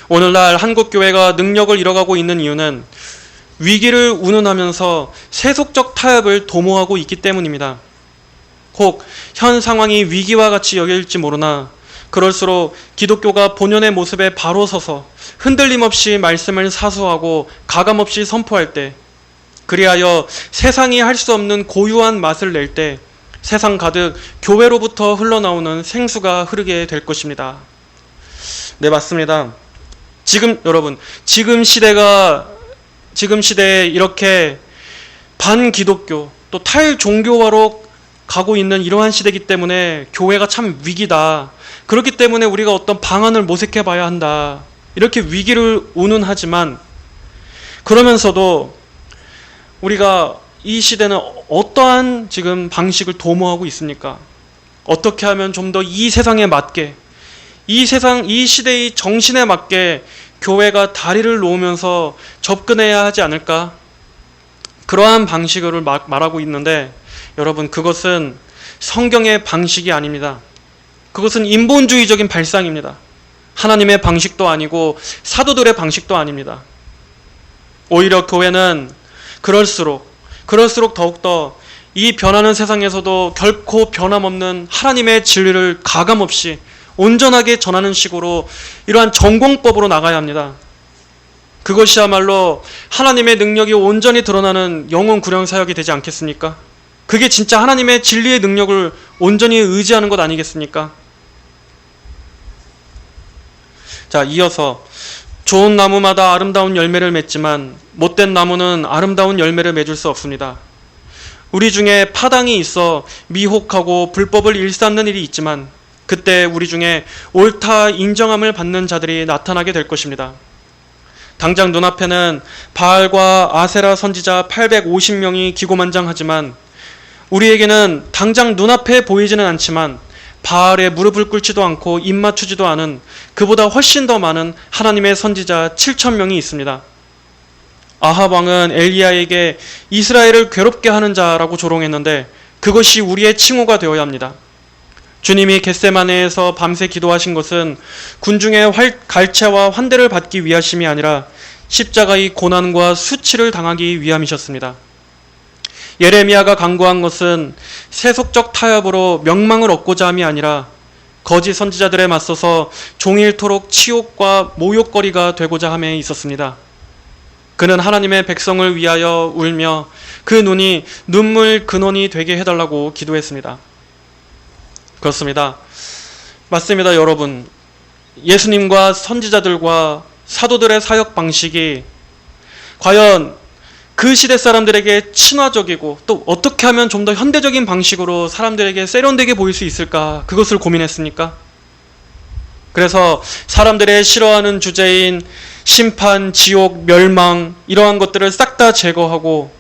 오늘날 한국교회가 능력을 잃어가고 있는 이유는 위기를 운운하면서 세속적 타협을 도모하고 있기 때문입니다. 혹 현 상황이 위기와 같이 여길지 모르나 그럴수록 기독교가 본연의 모습에 바로 서서 흔들림 없이 말씀을 사수하고 가감 없이 선포할 때, 그리하여 세상이 할 수 없는 고유한 맛을 낼 때 세상 가득 교회로부터 흘러나오는 생수가 흐르게 될 것입니다. 네, 맞습니다. 여러분, 지금 시대에 이렇게 반기독교 또 탈종교화로 가고 있는 이러한 시대이기 때문에 교회가 참 위기다. 그렇기 때문에 우리가 어떤 방안을 모색해 봐야 한다. 이렇게 위기를 운운하지만, 그러면서도 우리가 이 시대는 어떠한 지금 방식을 도모하고 있습니까? 어떻게 하면 좀 더 이 세상에 맞게, 이 시대의 정신에 맞게 교회가 다리를 놓으면서 접근해야 하지 않을까? 그러한 방식을 말하고 있는데, 여러분, 그것은 성경의 방식이 아닙니다. 그것은 인본주의적인 발상입니다. 하나님의 방식도 아니고 사도들의 방식도 아닙니다. 오히려 교회는 그럴수록 더욱더 이 변하는 세상에서도 결코 변함없는 하나님의 진리를 가감없이 온전하게 전하는 식으로 이러한 전공법으로 나가야 합니다. 그것이야말로 하나님의 능력이 온전히 드러나는 영혼 구령 사역이 되지 않겠습니까? 그게 진짜 하나님의 진리의 능력을 온전히 의지하는 것 아니겠습니까? 자, 이어서 좋은 나무마다 아름다운 열매를 맺지만 못된 나무는 아름다운 열매를 맺을 수 없습니다. 우리 중에 파당이 있어 미혹하고 불법을 일삼는 일이 있지만 그때 우리 중에 옳다 인정함을 받는 자들이 나타나게 될 것입니다. 당장 눈앞에는 바알과 아세라 선지자 850명이 기고만장하지만 우리에게는 당장 눈앞에 보이지는 않지만 바알에 무릎을 꿇지도 않고 입 맞추지도 않은 그보다 훨씬 더 많은 하나님의 선지자 7,000명이 있습니다. 아합 왕은 엘리야에게 이스라엘을 괴롭게 하는 자라고 조롱했는데 그것이 우리의 칭호가 되어야 합니다. 주님이 겟세마네에서 밤새 기도하신 것은 군중의 갈채와 환대를 받기 위하심이 아니라 십자가의 고난과 수치를 당하기 위함이셨습니다. 예레미야가 간구한 것은 세속적 타협으로 명망을 얻고자 함이 아니라 거짓 선지자들에 맞서서 종일토록 치욕과 모욕거리가 되고자 함에 있었습니다. 그는 하나님의 백성을 위하여 울며 그 눈이 눈물 근원이 되게 해달라고 기도했습니다. 그렇습니다. 맞습니다, 여러분. 예수님과 선지자들과 사도들의 사역 방식이 과연 그 시대 사람들에게 친화적이고 또 어떻게 하면 좀 더 현대적인 방식으로 사람들에게 세련되게 보일 수 있을까? 그것을 고민했습니까? 그래서 사람들의 싫어하는 주제인 심판, 지옥, 멸망 이러한 것들을 싹 다 제거하고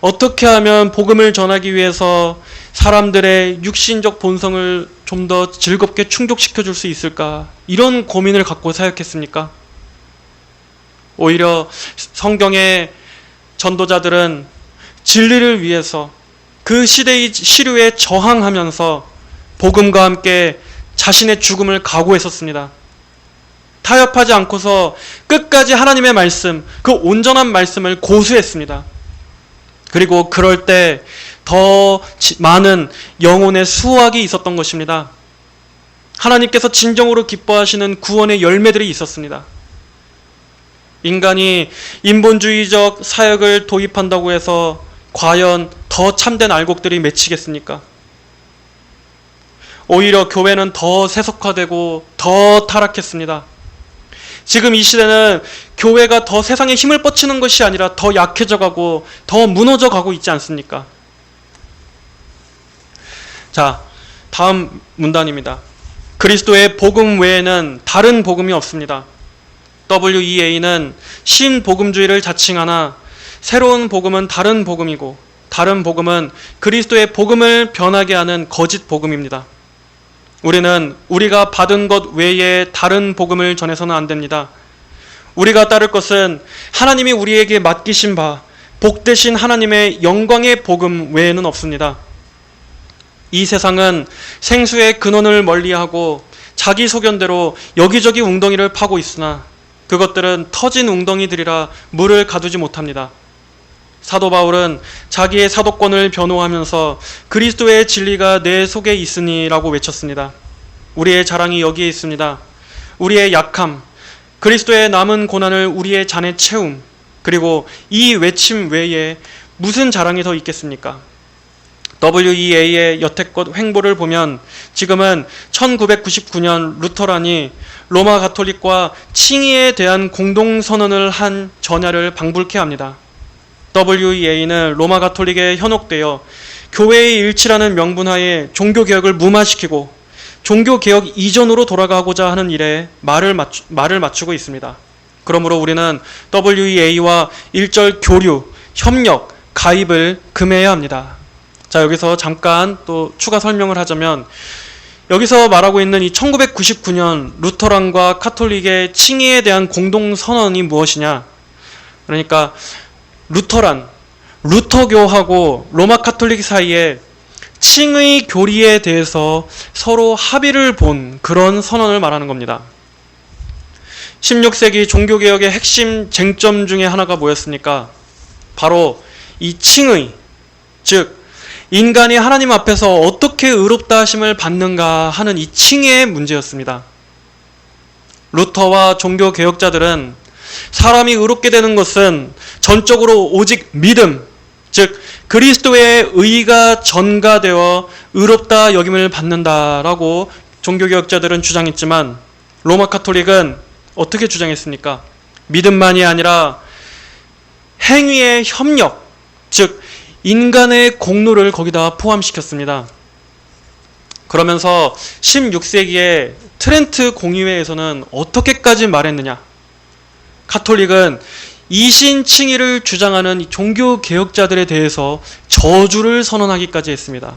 어떻게 하면 복음을 전하기 위해서 사람들의 육신적 본성을 좀 더 즐겁게 충족시켜 줄 수 있을까? 이런 고민을 갖고 사역했습니까? 오히려 성경의 전도자들은 진리를 위해서 그 시대의 시류에 저항하면서 복음과 함께 자신의 죽음을 각오했었습니다. 타협하지 않고서 끝까지 하나님의 말씀, 그 온전한 말씀을 고수했습니다. 그리고 그럴 때 더 많은 영혼의 수확이 있었던 것입니다. 하나님께서 진정으로 기뻐하시는 구원의 열매들이 있었습니다. 인간이 인본주의적 사역을 도입한다고 해서 과연 더 참된 알곡들이 맺히겠습니까? 오히려 교회는 더 세속화되고 더 타락했습니다. 지금 이 시대는 교회가 더 세상에 힘을 뻗치는 것이 아니라 더 약해져가고 더 무너져가고 있지 않습니까? 자, 다음 문단입니다. 그리스도의 복음 외에는 다른 복음이 없습니다. WEA는 신복음주의를 자칭하나 새로운 복음은 다른 복음이고 다른 복음은 그리스도의 복음을 변하게 하는 거짓 복음입니다. 우리는 우리가 받은 것 외에 다른 복음을 전해서는 안 됩니다. 우리가 따를 것은 하나님이 우리에게 맡기신 바 복되신 하나님의 영광의 복음 외에는 없습니다. 이 세상은 생수의 근원을 멀리하고 자기 소견대로 여기저기 웅덩이를 파고 있으나 그것들은 터진 웅덩이들이라 물을 가두지 못합니다. 사도 바울은 자기의 사도권을 변호하면서 그리스도의 진리가 내 속에 있으니라고 외쳤습니다. 우리의 자랑이 여기에 있습니다. 우리의 약함, 그리스도의 남은 고난을 우리의 잔에 채움, 그리고 이 외침 외에 무슨 자랑이 더 있겠습니까? WEA의 여태껏 횡보를 보면 지금은 1999년 루터란이 로마 가톨릭과 칭의에 대한 공동선언을 한 전야를 방불케 합니다. WEA는 로마 가톨릭에 현혹되어 교회의 일치라는 명분하에 종교개혁을 무마시키고 종교개혁 이전으로 돌아가고자 하는 일에 말을 맞추고 있습니다. 그러므로 우리는 WEA와 일절 교류, 협력, 가입을 금해야 합니다. 자, 여기서 잠깐 또 추가 설명을 하자면 여기서 말하고 있는 이 1999년 루터란과 카톨릭의 칭의에 대한 공동선언이 무엇이냐? 그러니까 루터교하고 로마 카톨릭 사이에 칭의 교리에 대해서 서로 합의를 본 그런 선언을 말하는 겁니다. 16세기 종교개혁의 핵심 쟁점 중에 하나가 뭐였습니까? 바로 이 칭의, 즉 인간이 하나님 앞에서 어떻게 의롭다 하심을 받는가 하는 이 칭의의 문제였습니다. 루터와 종교개혁자들은 사람이 의롭게 되는 것은 전적으로 오직 믿음, 즉 그리스도의 의가 전가되어 의롭다 여김을 받는다라고 종교개혁자들은 주장했지만 로마 카톨릭은 어떻게 주장했습니까? 믿음만이 아니라 행위의 협력, 즉 인간의 공로를 거기다 포함시켰습니다. 그러면서 16세기의 트렌트 공의회에서는 어떻게까지 말했느냐? 카톨릭은 이신칭의를 주장하는 종교개혁자들에 대해서 저주를 선언하기까지 했습니다.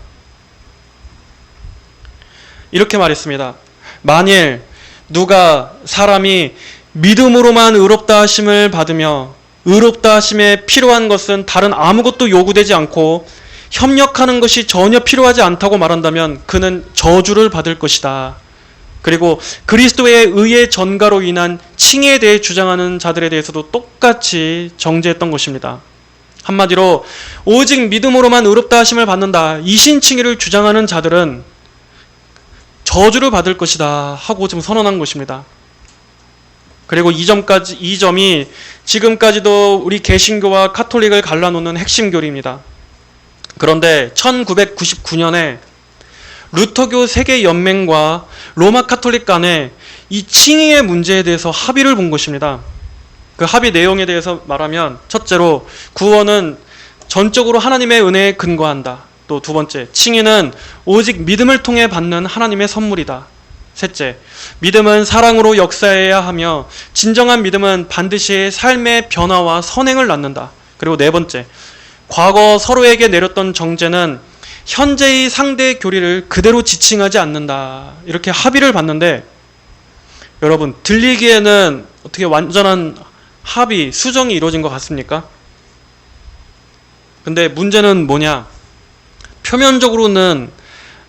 이렇게 말했습니다. 만일 누가 사람이 믿음으로만 의롭다 하심을 받으며 의롭다 하심에 필요한 것은 다른 아무것도 요구되지 않고 협력하는 것이 전혀 필요하지 않다고 말한다면 그는 저주를 받을 것이다. 그리고 그리스도의 의의 전가로 인한 칭의에 대해 주장하는 자들에 대해서도 똑같이 정죄했던 것입니다. 한마디로 오직 믿음으로만 의롭다 하심을 받는다. 이신칭의를 주장하는 자들은 저주를 받을 것이다 하고 지금 선언한 것입니다. 그리고 이 점이 지금까지도 우리 개신교와 카톨릭을 갈라놓는 핵심 교리입니다. 그런데 1999년에 루터교 세계연맹과 로마 카톨릭 간에 이 칭의의 문제에 대해서 합의를 본 것입니다. 그 합의 내용에 대해서 말하면 첫째로 구원은 전적으로 하나님의 은혜에 근거한다. 또 두 번째, 칭의는 오직 믿음을 통해 받는 하나님의 선물이다. 셋째, 믿음은 사랑으로 역사해야 하며 진정한 믿음은 반드시 삶의 변화와 선행을 낳는다. 그리고 네 번째, 과거 서로에게 내렸던 정죄는 현재의 상대 교리를 그대로 지칭하지 않는다. 이렇게 합의를 봤는데 여러분 들리기에는 어떻게 완전한 합의, 수정이 이루어진 것 같습니까? 근데 문제는 뭐냐? 표면적으로는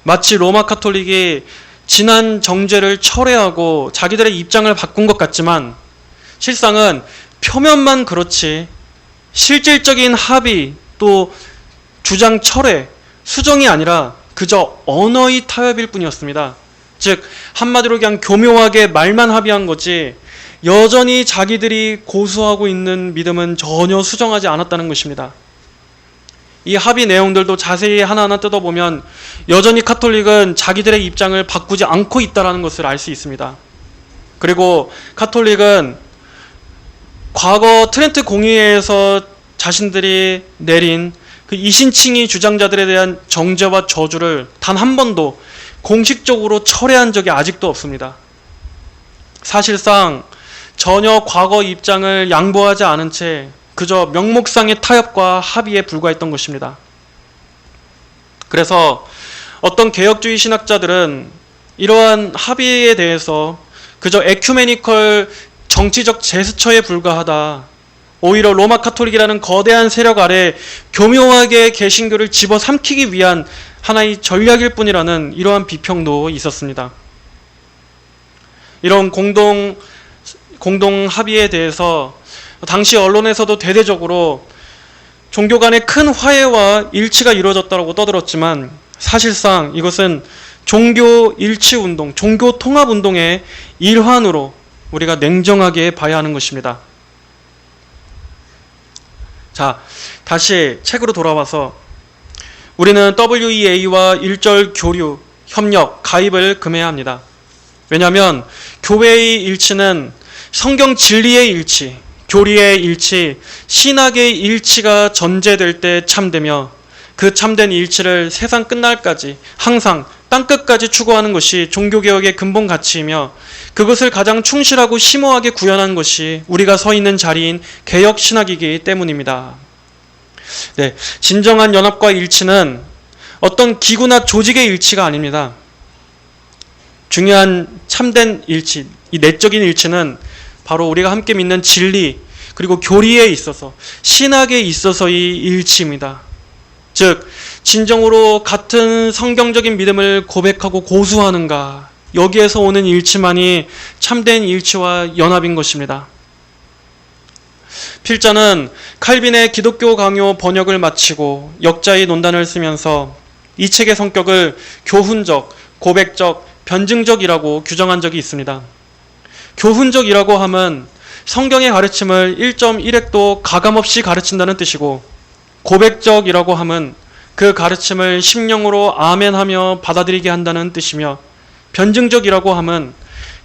마치 로마 카톨릭이 지난 정죄를 철회하고 자기들의 입장을 바꾼 것 같지만 실상은 표면만 그렇지 실질적인 합의 또 주장 철회, 수정이 아니라 그저 언어의 타협일 뿐이었습니다. 즉 한마디로 그냥 교묘하게 말만 합의한 거지 여전히 자기들이 고수하고 있는 믿음은 전혀 수정하지 않았다는 것입니다. 이 합의 내용들도 자세히 하나하나 뜯어보면 여전히 카톨릭은 자기들의 입장을 바꾸지 않고 있다는 것을 알 수 있습니다. 그리고 카톨릭은 과거 트렌트 공의회에서 자신들이 내린 그 이신칭의 주장자들에 대한 정죄와 저주를 단 한 번도 공식적으로 철회한 적이 아직도 없습니다. 사실상 전혀 과거 입장을 양보하지 않은 채 그저 명목상의 타협과 합의에 불과했던 것입니다. 그래서 어떤 개혁주의 신학자들은 이러한 합의에 대해서 그저 에큐메니컬 정치적 제스처에 불과하다. 오히려 로마 카톨릭이라는 거대한 세력 아래 교묘하게 개신교를 집어삼키기 위한 하나의 전략일 뿐이라는 이러한 비평도 있었습니다. 이런 공동 합의에 대해서 당시 언론에서도 대대적으로 종교 간의 큰 화해와 일치가 이루어졌다고 떠들었지만 사실상 이것은 종교 일치 운동, 종교 통합 운동의 일환으로 우리가 냉정하게 봐야 하는 것입니다. 자, 다시 책으로 돌아와서 우리는 WEA와 일절 교류, 협력, 가입을 금해야 합니다. 왜냐하면 교회의 일치는 성경 진리의 일치, 교리의 일치, 신학의 일치가 전제될 때 참되며 그 참된 일치를 세상 끝날까지 항상 땅끝까지 추구하는 것이 종교개혁의 근본 가치이며 그것을 가장 충실하고 심오하게 구현한 것이 우리가 서 있는 자리인 개혁신학이기 때문입니다. 네, 진정한 연합과 일치는 어떤 기구나 조직의 일치가 아닙니다. 중요한 참된 일치, 이 내적인 일치는 바로 우리가 함께 믿는 진리 그리고 교리에 있어서 신학에 있어서의 일치입니다. 즉 진정으로 같은 성경적인 믿음을 고백하고 고수하는가, 여기에서 오는 일치만이 참된 일치와 연합인 것입니다. 필자는 칼빈의 기독교 강요 번역을 마치고 역자의 논단을 쓰면서 이 책의 성격을 교훈적, 고백적, 변증적이라고 규정한 적이 있습니다. 교훈적이라고 함은 성경의 가르침을 1.1획도 가감없이 가르친다는 뜻이고, 고백적이라고 함은 그 가르침을 심령으로 아멘하며 받아들이게 한다는 뜻이며, 변증적이라고 함은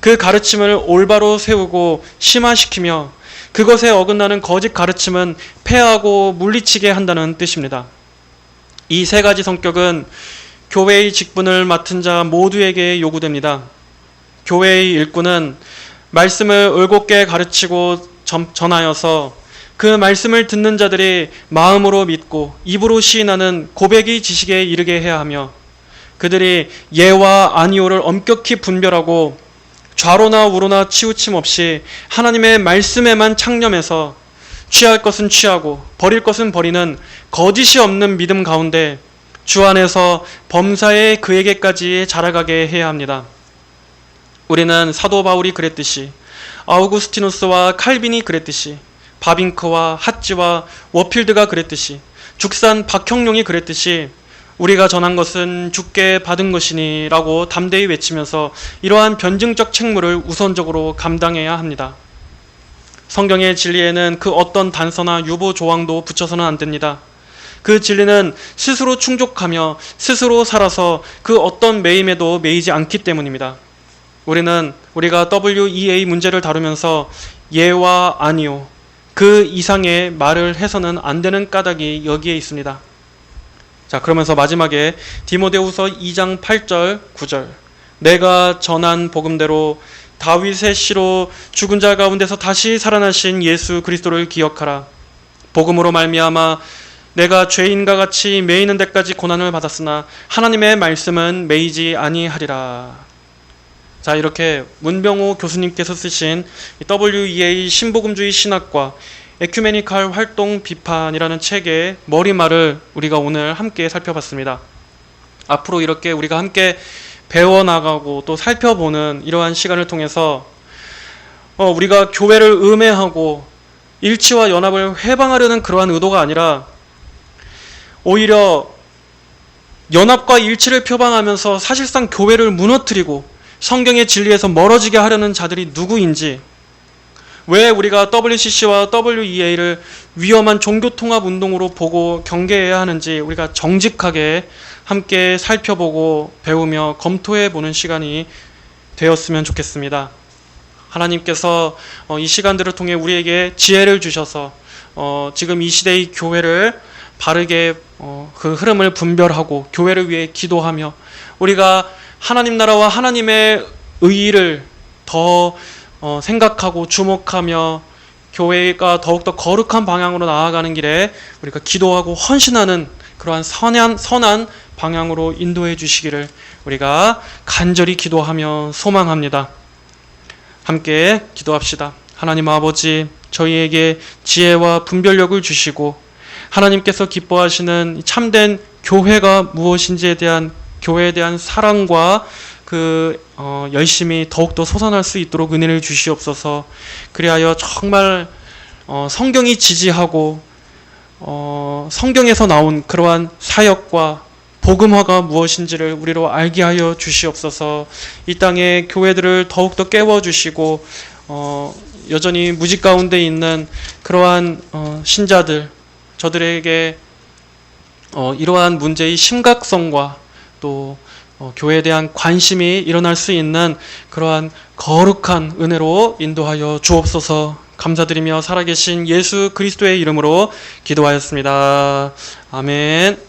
그 가르침을 올바로 세우고 심화시키며 그것에 어긋나는 거짓 가르침은 폐하고 물리치게 한다는 뜻입니다. 이 세 가지 성격은 교회의 직분을 맡은 자 모두에게 요구됩니다. 교회의 일꾼은 말씀을 올곧게 가르치고 전하여서 그 말씀을 듣는 자들이 마음으로 믿고 입으로 시인하는 고백의 지식에 이르게 해야 하며, 그들이 예와 아니오를 엄격히 분별하고 좌로나 우로나 치우침 없이 하나님의 말씀에만 창념해서 취할 것은 취하고 버릴 것은 버리는 거짓이 없는 믿음 가운데 주 안에서 범사에 그에게까지 자라가게 해야 합니다. 우리는 사도 바울이 그랬듯이, 아우구스티누스와 칼빈이 그랬듯이, 바빙크와 핫지와 워필드가 그랬듯이, 죽산 박형룡이 그랬듯이 우리가 전한 것은 주께 받은 것이니 라고 담대히 외치면서 이러한 변증적 책무를 우선적으로 감당해야 합니다. 성경의 진리에는 그 어떤 단서나 유보 조항도 붙여서는 안 됩니다. 그 진리는 스스로 충족하며 스스로 살아서 그 어떤 매임에도 매이지 않기 때문입니다. 우리가 WEA 문제를 다루면서 예와 아니오, 그 이상의 말을 해서는 안 되는 까닭이 여기에 있습니다. 자, 그러면서 마지막에 디모데후서 2장 8절 9절, 내가 전한 복음대로 다윗의 씨로 죽은 자 가운데서 다시 살아나신 예수 그리스도를 기억하라. 복음으로 말미암아 내가 죄인과 같이 매이는 데까지 고난을 받았으나 하나님의 말씀은 매이지 아니하리라. 자, 이렇게 문병호 교수님께서 쓰신 WEA 신복음주의 신학과 에큐메니칼 활동 비판이라는 책의 머리말을 우리가 오늘 함께 살펴봤습니다. 앞으로 이렇게 우리가 함께 배워나가고 또 살펴보는 이러한 시간을 통해서 우리가 교회를 음해하고 일치와 연합을 회방하려는 그러한 의도가 아니라 오히려 연합과 일치를 표방하면서 사실상 교회를 무너뜨리고 성경의 진리에서 멀어지게 하려는 자들이 누구인지, 왜 우리가 WCC와 WEA를 위험한 종교통합운동으로 보고 경계해야 하는지 우리가 정직하게 함께 살펴보고 배우며 검토해보는 시간이 되었으면 좋겠습니다. 하나님께서 이 시간들을 통해 우리에게 지혜를 주셔서 지금 이 시대의 교회를 바르게 그 흐름을 분별하고 교회를 위해 기도하며 우리가 하나님 나라와 하나님의 의의를 더 생각하고 주목하며 교회가 더욱더 거룩한 방향으로 나아가는 길에 우리가 기도하고 헌신하는 그러한 선한 방향으로 인도해 주시기를 우리가 간절히 기도하며 소망합니다. 함께 기도합시다. 하나님 아버지, 저희에게 지혜와 분별력을 주시고 하나님께서 기뻐하시는 참된 교회가 무엇인지에 대한 교회에 대한 사랑과 열심히 더욱더 솟아날 수 있도록 은혜를 주시옵소서. 그리하여 정말 성경이 지지하고 성경에서 나온 그러한 사역과 복음화가 무엇인지를 우리로 알게 하여 주시옵소서. 이 땅의 교회들을 더욱더 깨워주시고 여전히 무지 가운데 있는 그러한 신자들, 저들에게 이러한 문제의 심각성과 또 교회에 대한 관심이 일어날 수 있는 그러한 거룩한 은혜로 인도하여 주옵소서. 감사드리며 살아계신 예수 그리스도의 이름으로 기도하였습니다. 아멘.